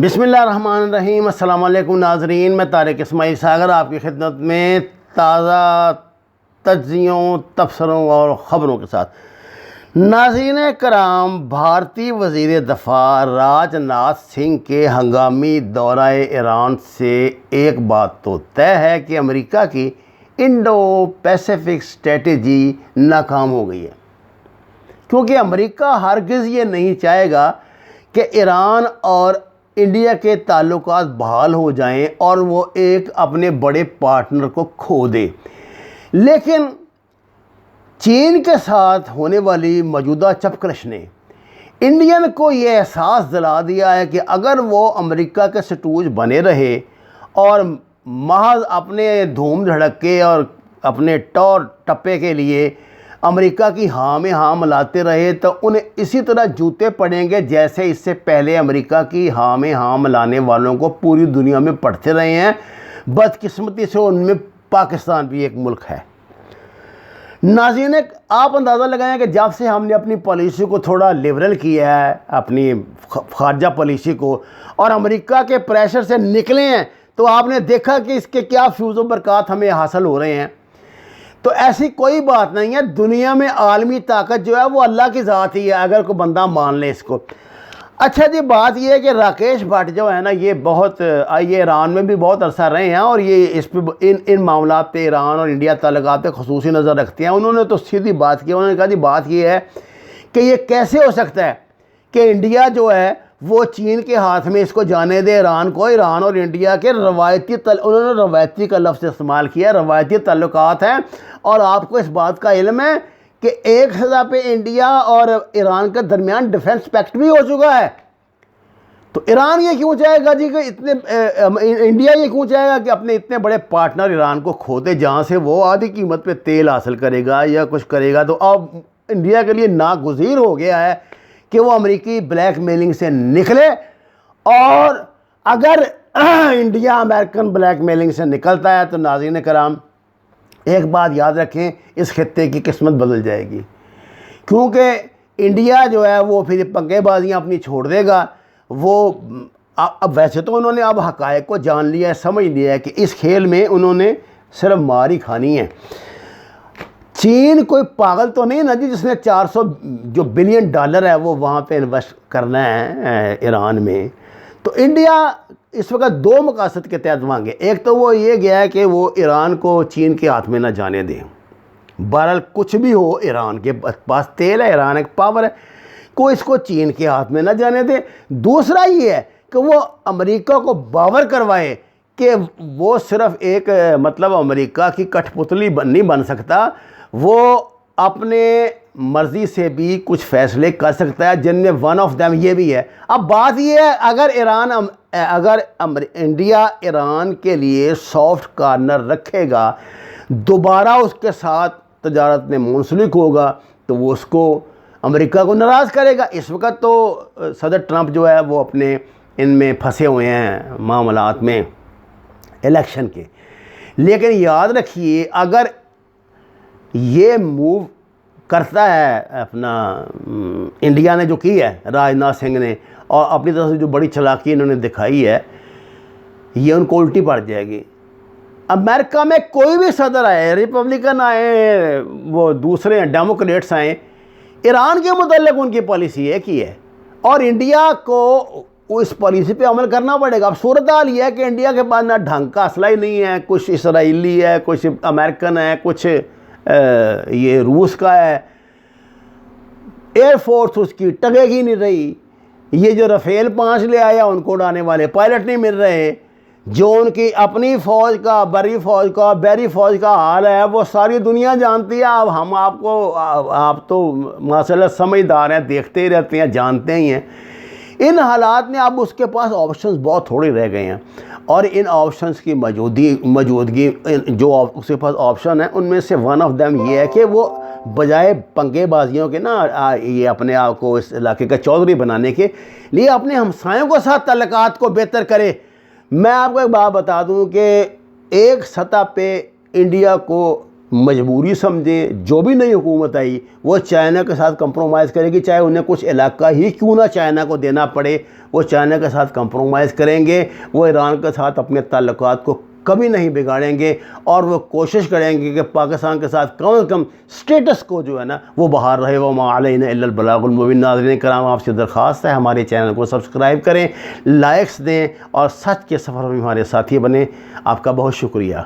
بسم اللہ الرحمن الرحیم۔ السلام علیکم ناظرین، میں طارق اسماعیل ساگر آپ کی خدمت میں تازہ تجزیوں، تبصروں اور خبروں کے ساتھ۔ ناظرین کرام، بھارتی وزیر دفاع راج ناتھ سنگھ کے ہنگامی دورہ ایران سے ایک بات تو طے ہے کہ امریکہ کی انڈو پیسیفک اسٹریٹجی ناکام ہو گئی ہے، کیونکہ امریکہ ہرگز یہ نہیں چاہے گا کہ ایران اور انڈیا کے تعلقات بحال ہو جائیں اور وہ ایک اپنے بڑے پارٹنر کو کھو دے۔ لیکن چین کے ساتھ ہونے والی موجودہ چپکرش نے انڈین کو یہ احساس دلا دیا ہے کہ اگر وہ امریکہ کے سٹوج بنے رہے اور محض اپنے دھوم دھڑکے اور اپنے ٹور ٹپے کے لیے امریکہ کی ہاں میں ہاں ملاتے رہے تو انہیں اسی طرح جوتے پڑیں گے جیسے اس سے پہلے امریکہ کی ہاں میں ہاں ملانے والوں کو پوری دنیا میں پڑھتے رہے ہیں۔ بدقسمتی سے ان میں پاکستان بھی ایک ملک ہے۔ ناظرین، آپ اندازہ لگائیں کہ جب سے ہم نے اپنی پالیسی کو تھوڑا لیبرل کیا ہے، اپنی خارجہ پالیسی کو، اور امریکہ کے پریشر سے نکلے ہیں، تو آپ نے دیکھا کہ اس کے کیا فیوز و برکات ہمیں حاصل ہو رہے ہیں۔ تو ایسی کوئی بات نہیں ہے، دنیا میں عالمی طاقت جو ہے وہ اللہ کی ذات ہی ہے، اگر کوئی بندہ مان لے اس کو۔ اچھا جی، بات یہ ہے کہ راکیش بھٹ جو ہے نا، یہ ایران میں بھی بہت عرصہ رہے ہیں اور یہ اس پہ ان معاملات پہ ایران اور انڈیا تعلقات پہ خصوصی نظر رکھتے ہیں۔ انہوں نے تو سیدھی بات کی، انہوں نے کہا جی بات یہ ہے کہ یہ کیسے ہو سکتا ہے کہ انڈیا جو ہے وہ چین کے ہاتھ میں اس کو جانے دے ایران کو۔ ایران اور انڈیا کے انہوں نے روایتی کا لفظ استعمال کیا، روایتی تعلقات ہیں، اور آپ کو اس بات کا علم ہے کہ ایک سطح پہ انڈیا اور ایران کے درمیان ڈیفنس پیکٹ بھی ہو چکا ہے۔ تو ایران یہ کیوں چاہے گا جی کہ انڈیا یہ کیوں چاہے گا کہ اپنے اتنے بڑے پارٹنر ایران کو کھو دے، جہاں سے وہ آدھی قیمت پہ تیل حاصل کرے گا یا کچھ کرے گا۔ تو اب انڈیا کے لیے ناگزیر ہو گیا ہے کہ وہ امریکی بلیک میلنگ سے نکلے، اور اگر انڈیا امریکن بلیک میلنگ سے نکلتا ہے تو ناظرین کرام ایک بات یاد رکھیں، اس خطے کی قسمت بدل جائے گی، کیونکہ انڈیا جو ہے وہ پھر پنگے بازیاں اپنی چھوڑ دے گا۔ وہ اب ویسے تو انہوں نے اب حقائق کو جان لیا ہے، سمجھ لیا ہے کہ اس کھیل میں انہوں نے صرف مار ہی کھانی ہے۔ چین کوئی پاگل تو نہیں نا جی جس نے 400 جو بلین ڈالر ہے وہ وہاں پہ انویسٹ کرنا ہے ایران میں۔ تو انڈیا اس وقت دو مقاصد کے تحت مانگے، ایک تو وہ یہ گیا ہے کہ وہ ایران کو چین کے ہاتھ میں نہ جانے دیں، بہرحال کچھ بھی ہو ایران کے پاس تیل ہے، ایران ایک پاور ہے، کوئی اس کو چین کے ہاتھ میں نہ جانے دے۔ دوسرا یہ ہے کہ وہ امریکہ کو باور کروائے کہ وہ صرف ایک امریکہ کی کٹھ پتلی نہیں بن سکتا، وہ اپنے مرضی سے بھی کچھ فیصلے کر سکتا ہے، جن میں ون آف دیم یہ بھی ہے۔ اب بات یہ ہے، اگر انڈیا ایران کے لیے سافٹ کارنر رکھے گا، دوبارہ اس کے ساتھ تجارت میں منسلک ہوگا، تو وہ اس کو امریکہ کو ناراض کرے گا۔ اس وقت تو صدر ٹرمپ جو ہے وہ اپنے ان میں پھنسے ہوئے ہیں معاملات میں الیکشن کے، لیکن یاد رکھیے اگر یہ موو کرتا ہے اپنا انڈیا نے جو کی ہے، راج ناتھ سنگھ نے، اور اپنی طرف سے جو بڑی چلاکی انہوں نے دکھائی ہے، یہ ان کو الٹی پڑ جائے گی۔ امریکہ میں کوئی بھی صدر آئے، ریپبلکن آئے، وہ دوسرے ڈیموکریٹس آئیں، ایران کے متعلق ان کی پالیسی ایک ہی ہے، اور انڈیا کو اس پالیسی پہ عمل کرنا پڑے گا۔ اب صورتحال یہ ہے کہ انڈیا کے پاس نہ ڈھنگ کا اسلحہ ہی نہیں ہے، کچھ اسرائیلی ہے، کچھ امریکن ہے، کچھ یہ روس کا ہے، ایئر فورس اس کی ٹگے گی نہیں رہی، یہ جو رفیل 5 لے آیا ان کو اڑانے والے پائلٹ نہیں مل رہے، جو ان کی اپنی فوج کا، بری فوج کا حال ہے وہ ساری دنیا جانتی ہے۔ اب ہم آپ تو ماشاء اللہ سمجھدار ہیں، دیکھتے ہی رہتے ہیں، جانتے ہی ہیں۔ ان حالات میں اب اس کے پاس آپشنز بہت تھوڑے رہ گئے ہیں، اور ان آپشنز کی موجودگی جو اس کے پاس آپشن ہیں ان میں سے ون آف دیم یہ ہے کہ وہ بجائے پنگے بازیوں کے نا، یہ اپنے آپ کو اس علاقے کا چودھری بنانے کے لیے اپنے ہمسایوں کے ساتھ تعلقات کو بہتر کرے۔ میں آپ کو ایک بات بتا دوں کہ ایک سطح پہ انڈیا کو مجبوری سمجھیں، جو بھی نئی حکومت آئی وہ چائنا کے ساتھ کمپرومائز کرے گی، چاہے انہیں کچھ علاقہ ہی کیوں نہ چائنا کو دینا پڑے، وہ چائنا کے ساتھ کمپرومائز کریں گے، وہ ایران کے ساتھ اپنے تعلقات کو کبھی نہیں بگاڑیں گے، اور وہ کوشش کریں گے کہ پاکستان کے ساتھ کم از کم سٹیٹس کو جو ہے نا وہ بحال رہے۔ وما علینا الا البلاغ المبین۔ ناظرین کرام، آپ سے درخواست ہے ہمارے چینل کو سبسکرائب کریں، لائکس دیں اور سچ کے سفر میں ہمارے ساتھی بنیں۔ آپ کا بہت شکریہ۔